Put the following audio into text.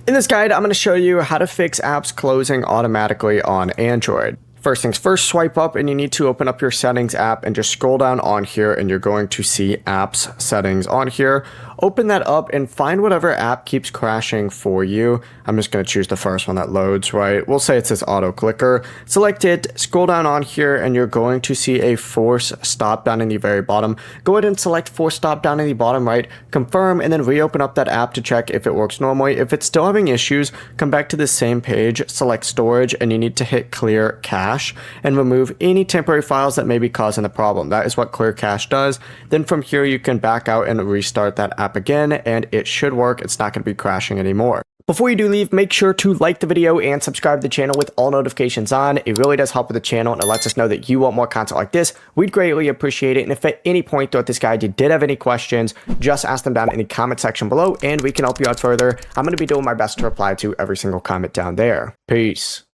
In this guide, I'm going to show you how to fix apps closing automatically on Android. First things first, swipe up and you need to open up your settings app and just scroll down on here and you're going to see apps settings on here. Open that up and find whatever app keeps crashing for you. I'm just going to choose the first one that loads, right? We'll say it's this auto clicker. Select it, scroll down on here and you're going to see a force stop down in the very bottom. Go ahead and select force stop down in the bottom right, confirm, and then reopen up that app to check if it works normally. If it's still having issues, come back to the same page, select storage, and you need to hit clear cache and remove any temporary files that may be causing the problem. That is what clear cache does. Then from here, you can back out and restart that app again, and it should work. It's not going to be crashing anymore. Before you do leave, make sure to like the video and subscribe to the channel with all notifications on. It really does help with the channel and it lets us know that you want more content like this. We'd greatly appreciate it. And if at any point throughout this guide you did have any questions, just ask them down in the comment section below and we can help you out further. I'm going to be doing my best to reply to every single comment down there. Peace.